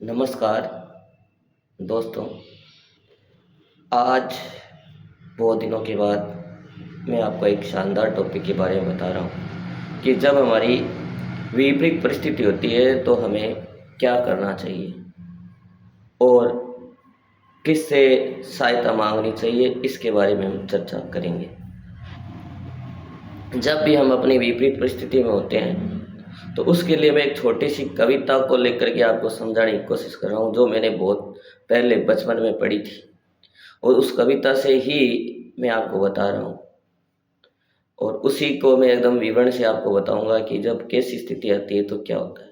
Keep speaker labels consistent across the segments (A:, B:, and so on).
A: नमस्कार दोस्तों। आज बहुत दिनों के बाद मैं आपको एक शानदार टॉपिक के बारे में बता रहा हूँ कि जब हमारी विपरीत परिस्थिति होती है तो हमें क्या करना चाहिए और किससे सहायता मांगनी चाहिए, इसके बारे में हम चर्चा करेंगे। जब भी हम अपनी विपरीत परिस्थिति में होते हैं तो उसके लिए मैं एक छोटी सी कविता को लेकर के आपको समझाने की कोशिश कर रहा हूँ, जो मैंने बहुत पहले बचपन में पढ़ी थी और उस कविता से ही मैं आपको बता रहा हूँ। और उसी को मैं एकदम विवरण से आपको बताऊंगा कि जब कैसी स्थिति आती है तो क्या होता है।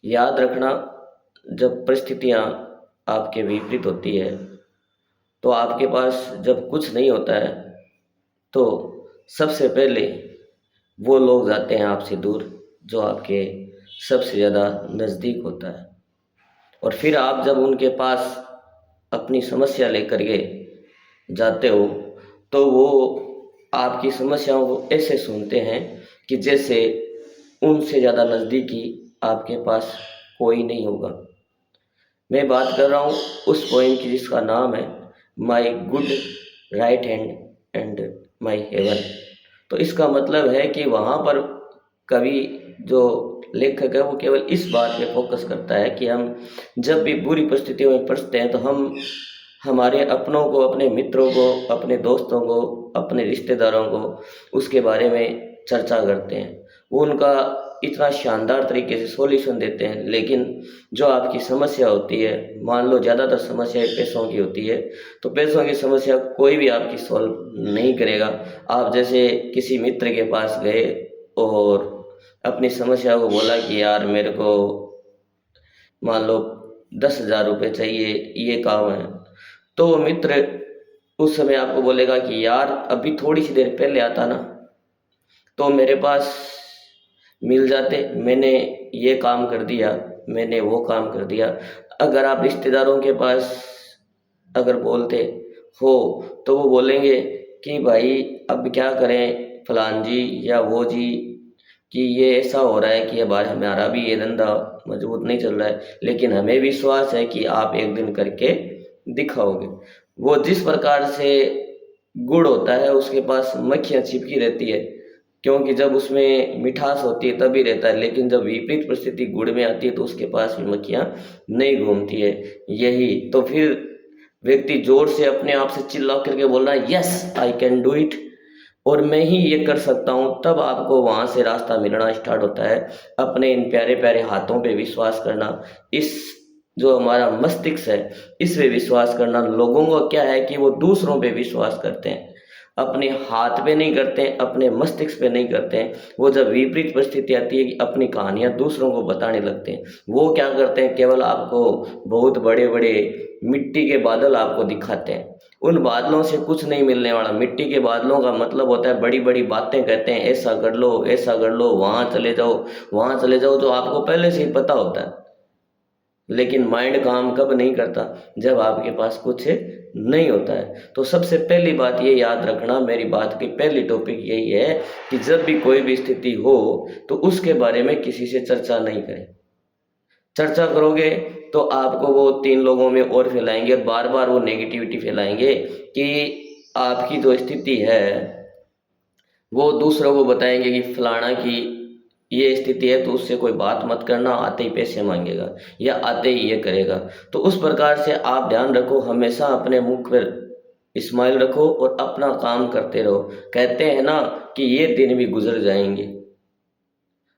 A: याद रखना, जब परिस्थितियाँ आपके विपरीत होती है तो आपके पास जब कुछ नहीं होता है तो सबसे पहले वो लोग जाते हैं आपसे दूर जो आपके सबसे ज़्यादा नज़दीक होता है। और फिर आप जब उनके पास अपनी समस्या लेकर के जाते हो तो वो आपकी समस्याओं को ऐसे सुनते हैं कि जैसे उनसे ज़्यादा नज़दीकी आपके पास कोई नहीं होगा। मैं बात कर रहा हूँ उस पोएम की जिसका नाम है my good right hand and my heaven. तो इसका मतलब है कि वहाँ पर कवि जो लेखक है वो केवल इस बात पे फोकस करता है कि हम जब भी बुरी परिस्थितियों में फंसते हैं तो हम हमारे अपनों को, अपने मित्रों को, अपने दोस्तों को, अपने रिश्तेदारों को उसके बारे में चर्चा करते हैं। वो उनका इतना शानदार तरीके से सॉल्यूशन देते हैं, लेकिन जो आपकी समस्या होती है, मान लो ज़्यादातर समस्या पैसों की होती है, तो पैसों की समस्या कोई भी आपकी सॉल्व नहीं करेगा। आप जैसे किसी मित्र के पास गए और अपनी समस्या को बोला कि यार मेरे को मान लो 10,000 रुपये चाहिए, ये काम है, तो वो मित्र उस समय आपको बोलेगा कि यार अभी थोड़ी सी देर पहले आता ना तो मेरे पास मिल जाते, मैंने ये काम कर दिया, मैंने वो काम कर दिया। अगर आप रिश्तेदारों के पास अगर बोलते हो तो वो बोलेंगे कि भाई अब क्या करें फलान जी या वो जी, कि ये ऐसा हो रहा है कि अब हमारा भी ये धंधा मजबूत नहीं चल रहा है, लेकिन हमें विश्वास है कि आप एक दिन करके दिखाओगे। वो जिस प्रकार से गुड़ होता है उसके पास मक्खियाँ छिपकी रहती है, क्योंकि जब उसमें मिठास होती है तभी रहता है, लेकिन जब विपरीत परिस्थिति गुड़ में आती है तो उसके पास भी मक्खियाँ नहीं घूमती है। यही तो फिर व्यक्ति जोर से अपने आप से चिल्ला करके बोल रहा है yes I can do it, और मैं ही ये कर सकता हूँ, तब आपको वहाँ से रास्ता मिलना स्टार्ट होता है। अपने इन प्यारे प्यारे हाथों पे विश्वास करना, इस जो हमारा मस्तिष्क है इस पे विश्वास करना। लोगों को क्या है कि वो दूसरों पे विश्वास करते हैं, अपने हाथ पे नहीं करते हैं, अपने मस्तिष्क पे नहीं करते हैं। वो जब विपरीत परिस्थिति आती है कि अपनी कहानियाँ दूसरों को बताने लगते हैं, वो क्या करते हैं, केवल आपको बहुत बड़े बड़े मिट्टी के बादल आपको दिखाते हैं। उन बादलों से कुछ नहीं मिलने वाला। मिट्टी के बादलों का मतलब होता है बड़ी बड़ी बातें कहते हैं, ऐसा कर लो, ऐसा कर लो, वहाँ चले जाओ, वहाँ चले जाओ, जो आपको पहले से ही पता होता है। लेकिन माइंड काम कब नहीं करता, जब आपके पास कुछ नहीं होता है। तो सबसे पहली बात ये याद रखना, मेरी बात की पहली टॉपिक यही है कि जब भी कोई भी स्थिति हो तो उसके बारे में किसी से चर्चा नहीं करें। चर्चा करोगे तो आपको वो 3 लोगों में और फैलाएंगे, बार बार वो नेगेटिविटी फैलाएंगे कि आपकी जो स्थिति है वो दूसरों को बताएंगे कि फलाना की ये स्थिति है तो उससे कोई बात मत करना, आते ही पैसे मांगेगा या आते ही ये करेगा। तो उस प्रकार से आप ध्यान रखो, हमेशा अपने मुख पर स्माइल रखो और अपना काम करते रहो। कहते हैं ना कि ये दिन भी गुजर जाएंगे।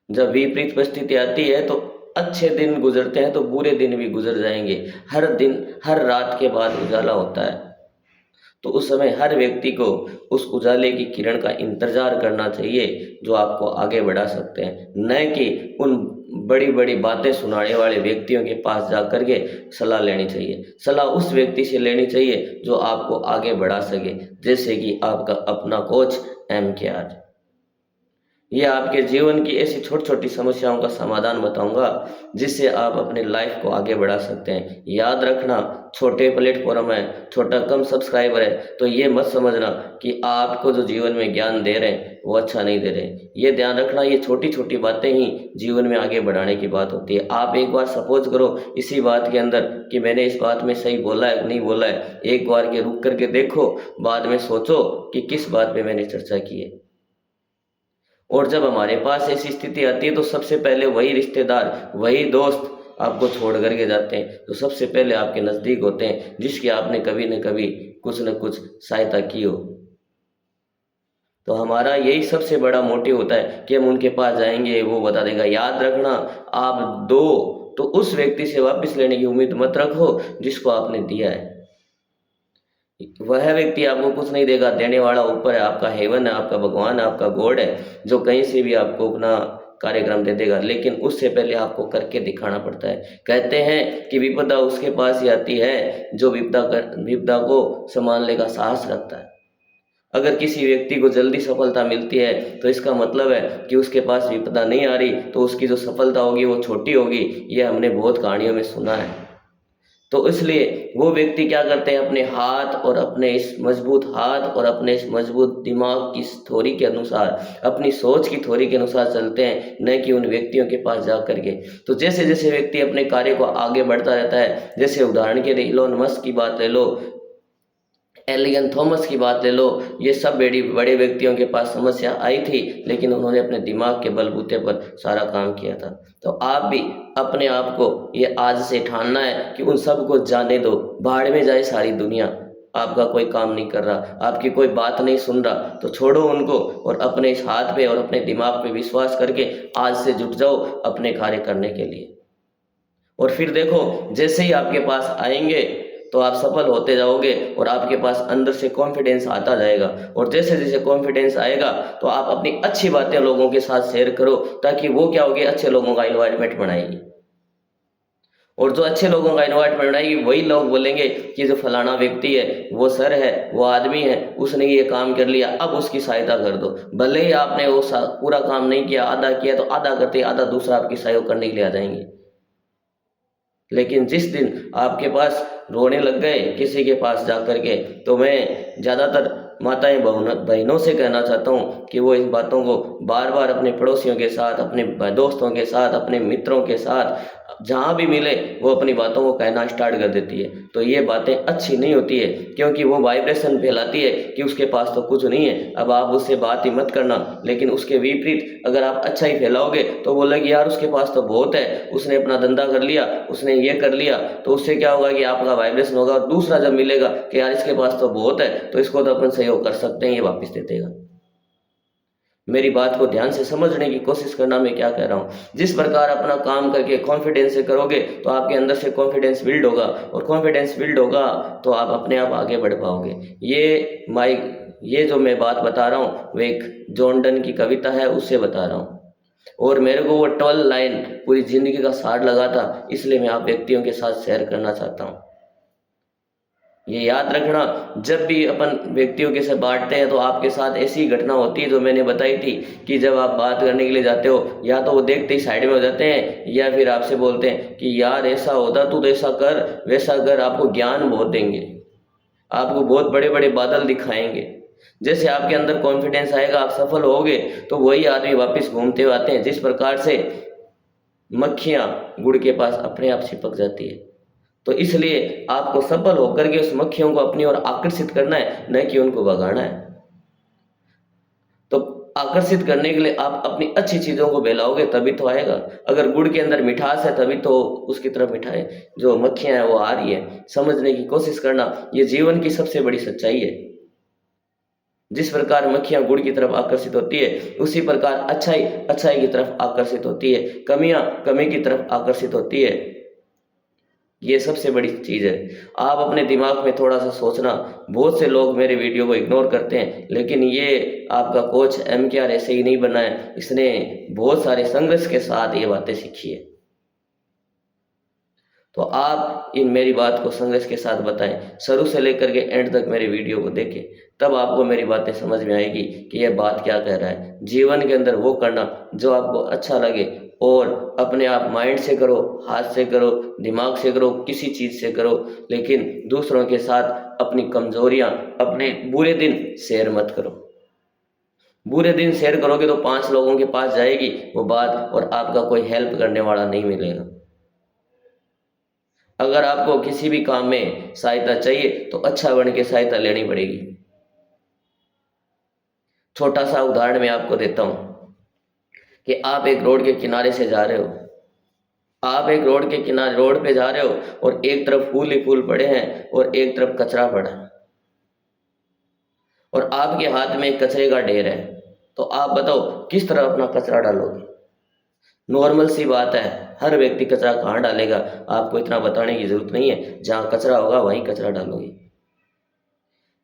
A: जब विपरीत परिस्थिति आती है तो अच्छे दिन गुजरते हैं तो बुरे दिन भी गुजर जाएंगे। हर दिन, हर रात के बाद उजाला होता है, तो उस समय हर व्यक्ति को उस उजाले की किरण का इंतजार करना चाहिए जो आपको आगे बढ़ा सकते हैं, न कि उन बड़ी बड़ी बातें सुनाने वाले व्यक्तियों के पास जा कर के सलाह लेनी चाहिए। सलाह उस व्यक्ति से लेनी चाहिए जो आपको आगे बढ़ा सके, जैसे कि आपका अपना कोच MKR। ये आपके जीवन की ऐसी छोटी छोटी समस्याओं का समाधान बताऊंगा जिससे आप अपने लाइफ को आगे बढ़ा सकते हैं। याद रखना, छोटे प्लेटफॉर्म है, छोटा कम सब्सक्राइबर है, तो ये मत समझना कि आपको जो जीवन में ज्ञान दे रहे हैं वो अच्छा नहीं दे रहे। ये ध्यान रखना, ये छोटी छोटी बातें ही जीवन में आगे बढ़ाने की बात होती है। आप एक बार सपोज करो इसी बात के अंदर कि मैंने इस बात में सही बोला है नहीं बोला है, एक बार के रुक करके देखो, बाद में सोचो कि किस बात पे मैंने चर्चा की है। और जब हमारे पास ऐसी स्थिति आती है तो सबसे पहले वही रिश्तेदार, वही दोस्त आपको छोड़ करके जाते हैं जो सबसे पहले आपके नज़दीक होते हैं, जिसकी आपने कभी न कभी कुछ न कुछ सहायता की हो। तो हमारा यही सबसे बड़ा मोटिव होता है कि हम उनके पास जाएंगे, वो बता देगा। याद रखना, आप दो तो उस व्यक्ति से वापस लेने की उम्मीद मत रखो जिसको आपने दिया है। वह व्यक्ति आपको कुछ नहीं देगा, देने वाला ऊपर है, आपका हेवन है, आपका भगवान है, आपका गॉड है, जो कहीं से भी आपको अपना कार्यक्रम दे देगा। लेकिन उससे पहले आपको करके दिखाना पड़ता है। कहते हैं कि विपदा उसके पास ही आती है जो विपदा को संभालने का साहस रखता है। अगर किसी व्यक्ति को जल्दी सफलता मिलती है तो इसका मतलब है कि उसके पास विपदा नहीं आ रही, तो उसकी जो सफलता होगी वो छोटी होगी। ये हमने बहुत कहानियों में सुना है। तो इसलिए वो व्यक्ति क्या करते हैं, अपने हाथ और अपने इस मजबूत हाथ और अपने इस मजबूत दिमाग की थ्योरी के अनुसार, अपनी सोच की थ्योरी के अनुसार चलते हैं, न कि उन व्यक्तियों के पास जा करके। तो जैसे जैसे व्यक्ति अपने कार्य को आगे बढ़ता रहता है, जैसे उदाहरण के लिए इलोन मस्क की बात ले लो, एलियन थॉमस की बात ले लो, ये सब बड़े बड़े व्यक्तियों के पास समस्या आई थी, लेकिन उन्होंने अपने दिमाग के बलबूते पर सारा काम किया था। तो आप भी अपने आप को ये आज से ठानना है कि उन सब को जाने दो, भाड़ में जाए सारी दुनिया, आपका कोई काम नहीं कर रहा, आपकी कोई बात नहीं सुन रहा, तो छोड़ो उनको और अपने इस हाथ पे और अपने दिमाग पे विश्वास करके आज से जुट जाओ अपने कार्य करने के लिए। और फिर देखो, जैसे ही आपके पास आएंगे तो आप सफल होते जाओगे और आपके पास अंदर से कॉन्फिडेंस आता जाएगा। और जैसे जैसे कॉन्फिडेंस आएगा तो आप अपनी अच्छी बातें लोगों के साथ शेयर करो, ताकि वो क्या होगी, अच्छे लोगों का इन्वायरमेंट बनाएगी। और जो अच्छे लोगों का इन्वायरमेंट बनाएगी वही लोग बोलेंगे कि जो फलाना व्यक्ति है, वो सर है, वो आदमी है, उसने ये काम कर लिया, अब उसकी सहायता कर दो। भले ही आपने वो पूरा काम नहीं किया, आधा किया, तो आधा करते आधा दूसरा आपकी सहयोग करने के लिए आ जाएंगे। लेकिन जिस दिन आपके पास रोने लग गए किसी के पास जा कर के, तो मैं ज़्यादातर माताएं बहनों से कहना चाहता हूँ कि वो इन बातों को बार बार अपने पड़ोसियों के साथ, अपने दोस्तों के साथ, अपने मित्रों के साथ, जहाँ भी मिले वो अपनी बातों को कहना स्टार्ट कर देती है। तो ये बातें अच्छी नहीं होती है, क्योंकि वो वाइब्रेशन फैलाती है कि उसके पास तो कुछ नहीं है, अब आप उससे बात ही मत करना। लेकिन उसके विपरीत अगर आप अच्छा ही फैलाओगे तो बोलेगी यार उसके पास तो बहुत है, उसने अपना धंधा कर लिया, उसने ये कर लिया, तो उससे क्या होगा कि आपका वाइब्रेशन होगा। और दूसरा जब मिलेगा कि यार इसके पास तो बहुत है, तो इसको तो अपन सहयोग कर सकते हैं, ये वापस दे देगा। मेरी बात को ध्यान से समझने की कोशिश करना, मैं क्या कह रहा हूँ। जिस प्रकार अपना काम करके कॉन्फिडेंस से करोगे तो आपके अंदर से कॉन्फिडेंस बिल्ड होगा, और कॉन्फिडेंस बिल्ड होगा तो आप अपने आप आगे बढ़ पाओगे। ये जो मैं बात बता रहा हूँ वो एक जॉन डन की कविता है, उससे बता रहा हूँ। और मेरे को वो 12 लाइन पूरी जिंदगी का सार लगा था, इसलिए मैं आप व्यक्तियों के साथ शेयर करना चाहता हूँ। ये याद रखना, जब भी अपन व्यक्तियों के साथ बांटते हैं तो आपके साथ ऐसी घटना होती है जो मैंने बताई थी कि जब आप बात करने के लिए जाते हो, या तो वो देखते ही साइड में हो जाते हैं, या फिर आपसे बोलते हैं कि यार ऐसा होता तू तो ऐसा कर वैसा कर, आपको ज्ञान बहुत देंगे, आपको बहुत बड़े बड़े बादल दिखाएंगे। जैसे आपके अंदर कॉन्फिडेंस आएगा, आप सफल होगे, तो वही आदमी वापस घूमते हुए आते हैं। जिस प्रकार से मक्खियाँ गुड़ के पास अपने आप चिपक जाती है, तो इसलिए आपको सफल होकर के उस मक्खियों को अपनी ओर आकर्षित करना है, न कि उनको भगाना है। तो आकर्षित करने के लिए आप अपनी अच्छी चीजों को फैलाओगे तभी तो आएगा। अगर गुड़ के अंदर मिठास है तभी तो उसकी तरफ मिठाई जो मक्खियां हैं वो आ रही है। समझने की कोशिश करना, ये जीवन की सबसे बड़ी सच्चाई है। जिस प्रकार मक्खियां गुड़ की तरफ आकर्षित होती है, उसी प्रकार अच्छाई की तरफ आकर्षित होती है, कमियां कमी की तरफ आकर्षित होती है। ये सबसे बड़ी चीज़ है। आप अपने दिमाग में थोड़ा सा सोचना। बहुत से लोग मेरे वीडियो को इग्नोर करते हैं, लेकिन ये आपका कोच MKR ऐसे ही नहीं बना है, इसने बहुत सारे संघर्ष के साथ ये बातें सीखी है। तो आप इन मेरी बात को संघर्ष के साथ बताएं, शुरू से लेकर के एंड तक मेरे वीडियो को देखें, तब आपको मेरी बातें समझ में आएगी कि यह बात क्या कह रहा है। जीवन के अंदर वो करना जो आपको अच्छा लगे, और अपने आप माइंड से करो, हाथ से करो, दिमाग से करो, किसी चीज़ से करो, लेकिन दूसरों के साथ अपनी कमजोरियां, अपने बुरे दिन शेयर मत करो। बुरे दिन शेयर करोगे तो 5 लोगों के पास जाएगी वो बात, और आपका कोई हेल्प करने वाला नहीं मिलेगा। अगर आपको किसी भी काम में सहायता चाहिए तो अच्छा बन के सहायता लेनी पड़ेगी। छोटा सा उदाहरण मैं आपको देता हूँ कि आप एक रोड के किनारे से जा रहे हो, आप एक रोड के किनारे रोड पे जा रहे हो, और एक तरफ फूल ही फूल पड़े हैं और एक तरफ कचरा पड़ा है, और आपके हाथ में एक कचरे का ढेर है, तो आप बताओ किस तरह अपना कचरा डालोगे। नॉर्मल सी बात है, हर व्यक्ति कचरा कहाँ डालेगा, आपको इतना बताने की जरूरत नहीं है, जहाँ कचरा होगा वहीं कचरा डालोगे।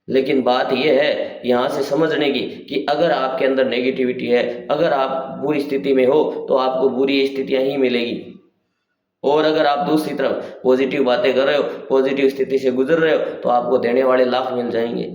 A: लेकिन बात यह है यहाँ से समझने की कि अगर आपके अंदर नेगेटिविटी है, अगर आप बुरी स्थिति में हो तो आपको बुरी स्थितियां ही मिलेगी, और अगर आप दूसरी तरफ पॉजिटिव बातें कर रहे हो, पॉजिटिव स्थिति से गुजर रहे हो, तो आपको देने वाले लाख मिल जाएंगे।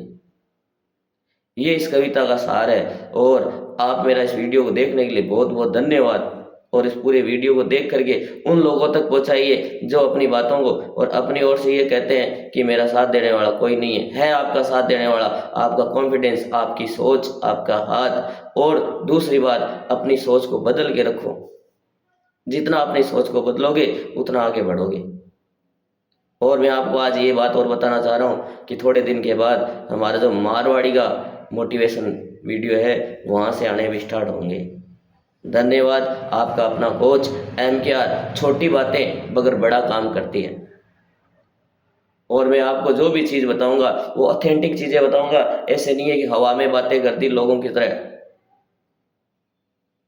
A: ये इस कविता का सार है। और आप मेरा इस वीडियो को देखने के लिए बहुत बहुत धन्यवाद, और इस पूरे वीडियो को देख करके उन लोगों तक पहुंचाइए जो अपनी बातों को और अपनी ओर से ये कहते हैं कि मेरा साथ देने वाला कोई नहीं है आपका साथ देने वाला आपका कॉन्फिडेंस, आपकी सोच, आपका हाथ। और दूसरी बात, अपनी सोच को बदल के रखो, जितना अपनी सोच को बदलोगे उतना आगे बढ़ोगे। और मैं आपको आज ये बात और बताना चाह रहा हूँ कि थोड़े दिन के बाद हमारा जो मारवाड़ी का मोटिवेशन वीडियो है वहाँ से आने भी स्टार्ट होंगे। धन्यवाद। आपका अपना कोच MKR। छोटी बातें मगर बड़ा काम करती है, और मैं आपको जो भी चीज़ बताऊंगा वो ऑथेंटिक चीज़ें बताऊंगा, ऐसे नहीं है कि हवा में बातें करती लोगों की तरह।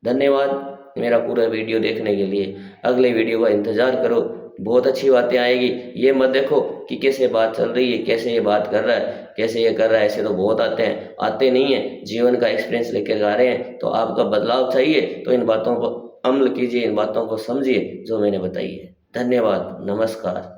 A: धन्यवाद मेरा पूरा वीडियो देखने के लिए। अगले वीडियो का इंतज़ार करो, बहुत अच्छी बातें आएगी। ये मत देखो कि कैसे बात चल रही है, कैसे ये बात कर रहा है, कैसे ये कर रहा है, ऐसे तो बहुत आते हैं, आते नहीं है। जीवन का एक्सपीरियंस लेकर आ रहे हैं, तो आपका बदलाव चाहिए तो इन बातों को अमल कीजिए, इन बातों को समझिए जो मैंने बताई है। धन्यवाद, नमस्कार।